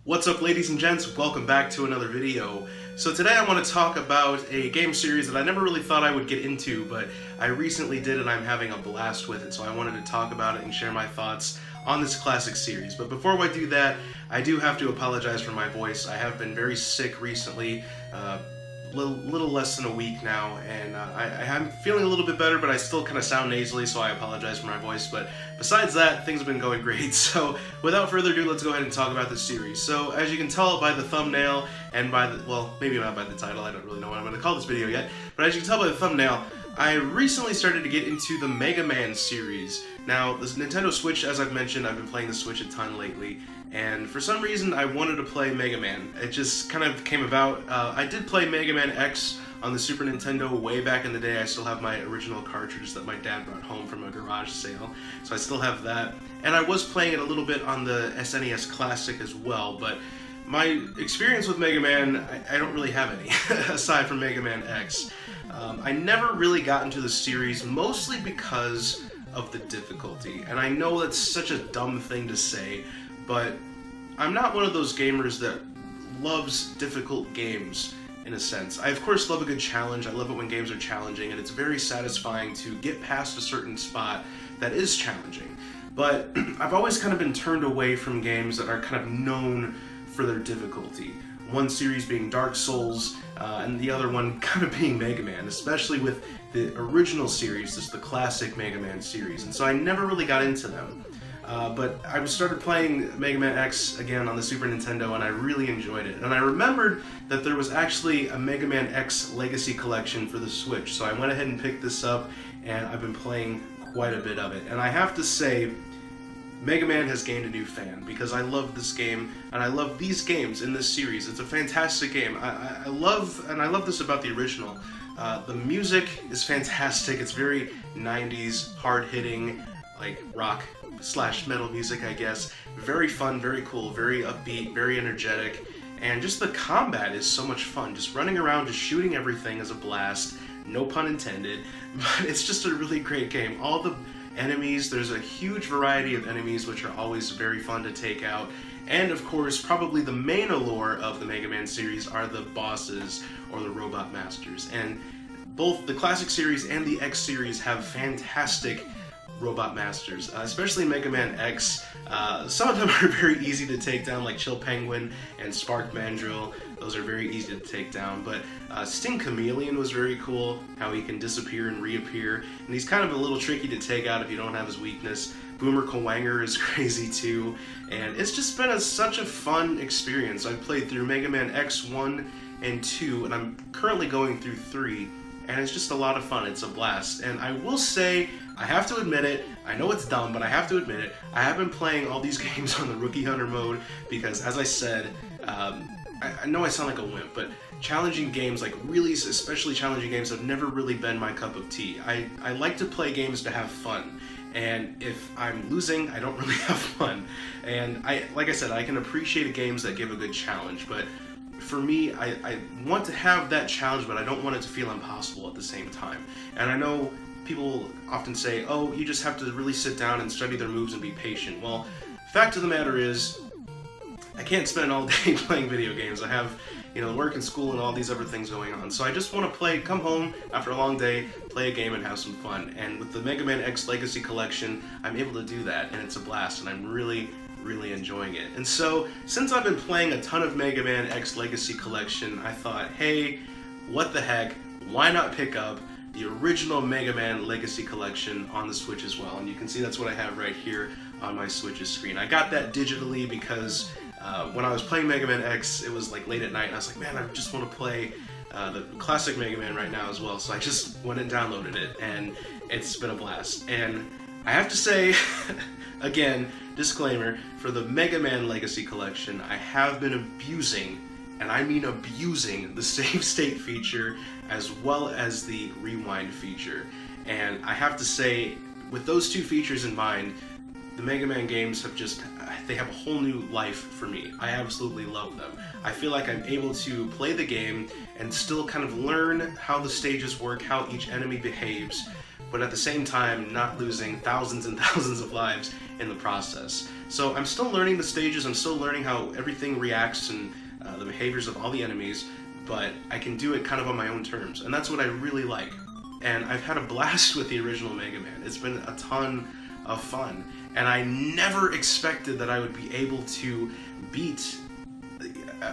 What's up, ladies and gents? Welcome back to another video. So today I want to talk about a game series that I never really thought I would get into, but I recently did and I'm having a blast with it, so I wanted to talk about it and share my thoughts on this classic series. But before I do that, I do have to apologize for my voice. I have been very sick recently, little less than a week now, and I'm feeling a little bit better, but I still kind of sound nasally, so I apologize for my voice. But besides that, things have been going great. So without further ado, let's go ahead and talk about this series. So as you can tell by the thumbnail and by the, well, maybe not by the title, I don't really know what I'm going to call this video yet, but as you can tell by the thumbnail, I recently started to get into the Mega Man series. Now, this Nintendo Switch, as I've mentioned, I've been playing the Switch a ton lately, and for some reason I wanted to play Mega Man. It just kind of came about. I did play Mega Man X on the Super Nintendo way back in the day. I still have my original cartridge that my dad brought home from a garage sale, so I still have that. And I was playing it a little bit on the SNES Classic as well, but my experience with Mega Man, I don't really have any, aside from Mega Man X. I never really got into the series, mostly because of the difficulty. And I know that's such a dumb thing to say, but I'm not one of those gamers that loves difficult games, in a sense. I of course love a good challenge. I love it when games are challenging, and it's very satisfying to get past a certain spot that is challenging. But I've always kind of been turned away from games that are kind of known for their difficulty. One series being Dark Souls, and the other one kind of being Mega Man, especially with the original series, this is the classic Mega Man series, and so I never really got into them. But I started playing Mega Man X again on the Super Nintendo, and I really enjoyed it. And I remembered that there was actually a Mega Man X Legacy Collection for the Switch, so I went ahead and picked this up, and I've been playing quite a bit of it. And I have to say, Mega Man has gained a new fan, because I love this game, and I love these games in this series. It's a fantastic game. I love this about the original. The music is fantastic. It's very 90s, hard-hitting, like rock / metal music, I guess. Very fun, very cool, very upbeat, very energetic, and just the combat is so much fun. Just running around, just shooting everything is a blast. No pun intended, but it's just a really great game. All the enemies, there's a huge variety of enemies which are always very fun to take out, and of course probably the main allure of the Mega Man series are the bosses or the Robot Masters, and both the classic series and the X series have fantastic Robot Masters, especially Mega Man X. Some of them are very easy to take down, like Chill Penguin and Spark Mandrill. Those are very easy to take down, but Sting Chameleon was very cool, how he can disappear and reappear, and he's kind of a little tricky to take out if you don't have his weakness. Boomer Kuwanger is crazy too, and it's just been such a fun experience. I've played through Mega Man X1 and 2, and I'm currently going through 3, and it's just a lot of fun. It's a blast, and I will say, I have to admit it, I know it's dumb, but I have to admit it, I have been playing all these games on the Rookie Hunter mode because, as I said, I know I sound like a wimp, but challenging games, like really especially challenging games, have never really been my cup of tea. I like to play games to have fun, and if I'm losing, I don't really have fun. And like I said, I can appreciate games that give a good challenge, but for me, I want to have that challenge, but I don't want it to feel impossible at the same time. And I know people often say, oh, you just have to really sit down and study their moves and be patient. Well, fact of the matter is, I can't spend all day playing video games. I have, work and school and all these other things going on. So I just want to come home after a long day, play a game and have some fun. And with the Mega Man X Legacy Collection, I'm able to do that, and it's a blast, and I'm really enjoying it. And so, since I've been playing a ton of Mega Man X Legacy Collection, I thought, hey, what the heck, why not pick up the original Mega Man Legacy Collection on the Switch as well? And you can see that's what I have right here on my Switch's screen. I got that digitally because when I was playing Mega Man X, it was like late at night, and I was like, man, I just want to play the classic Mega Man right now as well. So I just went and downloaded it, and it's been a blast. And I have to say, again, disclaimer, for the Mega Man Legacy Collection, I have been abusing, and I mean abusing, the save state feature as well as the rewind feature. And I have to say, with those two features in mind, the Mega Man games they have a whole new life for me. I absolutely love them. I feel like I'm able to play the game and still kind of learn how the stages work, how each enemy behaves, but at the same time not losing thousands and thousands of lives in the process. So I'm still learning the stages, I'm still learning how everything reacts and the behaviors of all the enemies, but I can do it kind of on my own terms, and that's what I really like. And I've had a blast with the original Mega Man. It's been a ton of fun, and I never expected that I would be able to beat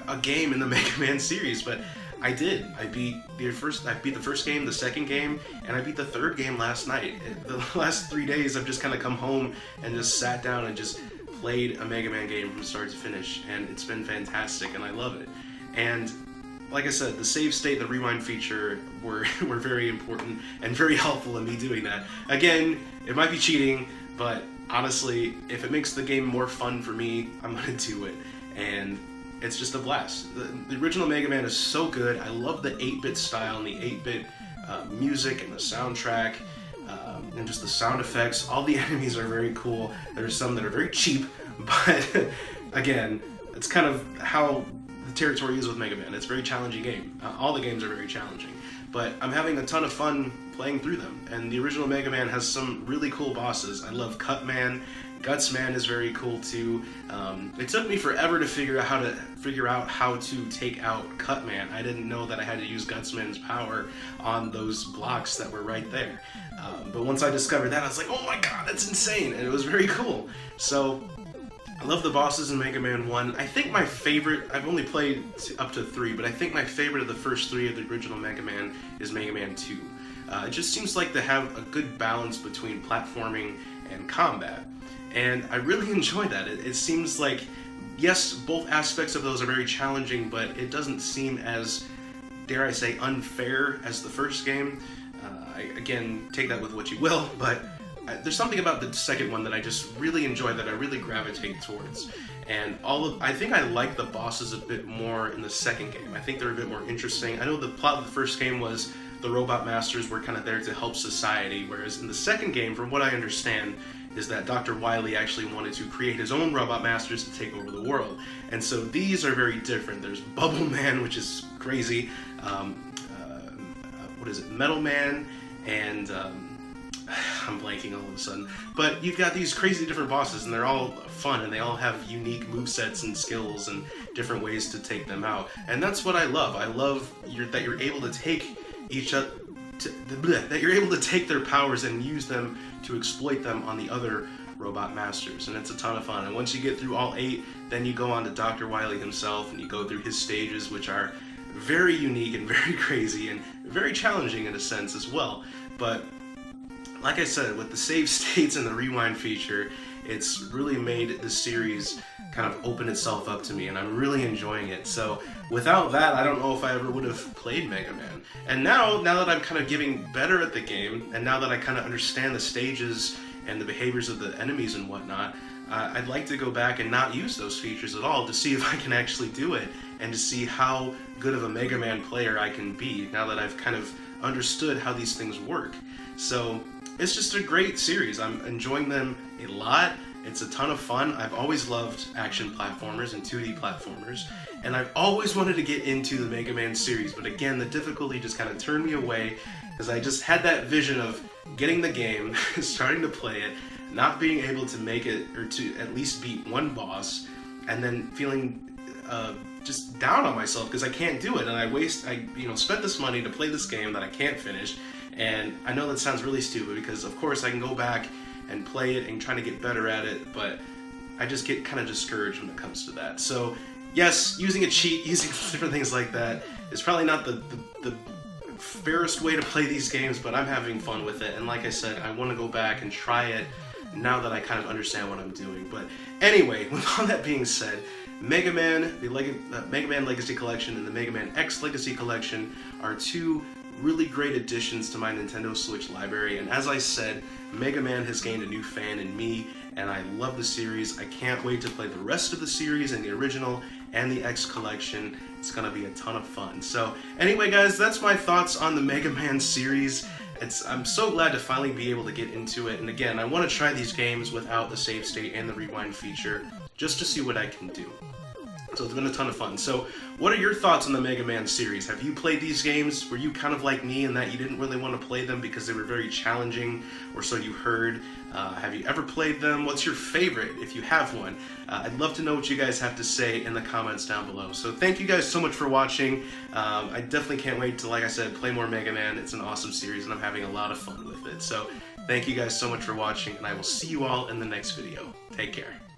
a game in the Mega Man series, but I did. I beat the first game, the second game, and I beat the third game last night. The last 3 days I've just kind of come home and just sat down and just played a Mega Man game from start to finish, and it's been fantastic, and I love it. And like I said, the save state, the rewind feature were very important and very helpful in me doing that. Again, it might be cheating, but honestly, if it makes the game more fun for me, I'm gonna do it. And it's just a blast. The original Mega Man is so good. I love the 8-bit style and the 8-bit music and the soundtrack, and just the sound effects. All the enemies are very cool. There's some that are very cheap, but again, it's kind of how the territory is with Mega Man. It's a very challenging game. All the games are very challenging, but I'm having a ton of fun playing through them. And the original Mega Man has some really cool bosses. I love Cutman. Gutsman is very cool too. It took me forever to figure out how to take out Cutman. I didn't know that I had to use Gutsman's power on those blocks that were right there. But once I discovered that, I was like, oh my god, that's insane, and it was very cool. So I love the bosses in Mega Man 1. I think my favorite, I've only played up to 3, but I think my favorite of the first 3 of the original Mega Man is Mega Man 2. It just seems like they have a good balance between platforming and combat. And I really enjoy that. It seems like, yes, both aspects of those are very challenging, but it doesn't seem as, dare I say, unfair as the first game. Again, take that with what you will, but there's something about the second one that I just really enjoy, that I really gravitate towards. And I think I like the bosses a bit more in the second game. I think they're a bit more interesting. I know the plot of the first game was the Robot Masters were kind of there to help society, whereas in the second game, from what I understand, is that Dr. Wily actually wanted to create his own Robot Masters to take over the world. And so these are very different. There's Bubble Man, which is crazy. What is it? Metal Man, and I'm blanking all of a sudden. But you've got these crazy different bosses, and they're all fun, and they all have unique movesets and skills and different ways to take them out. And that's what I love. I love that you're able to take that you're able to take their powers and use them to exploit them on the other Robot Masters, and it's a ton of fun. And once you get through all 8, then you go on to Dr. Wily himself, and you go through his stages, which are very unique and very crazy and very challenging in a sense as well. But like I said, with the save states and the rewind feature, it's really made the series kind of open itself up to me, and I'm really enjoying it. So without that, I don't know if I ever would have played Mega Man. And now that I'm kind of getting better at the game, and now that I kind of understand the stages and the behaviors of the enemies and whatnot, I'd like to go back and not use those features at all to see if I can actually do it, and to see how good of a Mega Man player I can be now that I've kind of understood how these things work. So it's just a great series. I'm enjoying them a lot. It's a ton of fun. I've always loved action platformers and 2D platformers, and I've always wanted to get into the Mega Man series, but again, the difficulty just kind of turned me away, because I just had that vision of getting the game, starting to play it, not being able to make it, or to at least beat one boss, and then feeling just down on myself because I can't do it, and I spent this money to play this game that I can't finish. And I know that sounds really stupid, because of course I can go back and play it and try to get better at it, but I just get kind of discouraged when it comes to that. So yes, using a cheat, using different things like that is probably not the fairest way to play these games, but I'm having fun with it. And like I said, I want to go back and try it now that I kind of understand what I'm doing. But anyway, with all that being said, Mega Man, the Mega Man Legacy Collection and the Mega Man X Legacy Collection are two really great additions to my Nintendo Switch library, and as I said, Mega Man has gained a new fan in me, and I love the series. I can't wait to play the rest of the series and the original and the X Collection. It's gonna be a ton of fun. So anyway guys, that's my thoughts on the Mega Man series. I'm so glad to finally be able to get into it, and again, I want to try these games without the save state and the rewind feature, just to see what I can do. So it's been a ton of fun. So what are your thoughts on the Mega Man series? Have you played these games? Were you kind of like me in that you didn't really want to play them because they were very challenging, or so you heard? Have you ever played them? What's your favorite, if you have one? I'd love to know what you guys have to say in the comments down below. So thank you guys so much for watching. I definitely can't wait to, like I said, play more Mega Man. It's an awesome series and I'm having a lot of fun with it. So thank you guys so much for watching, and I will see you all in the next video. Take care.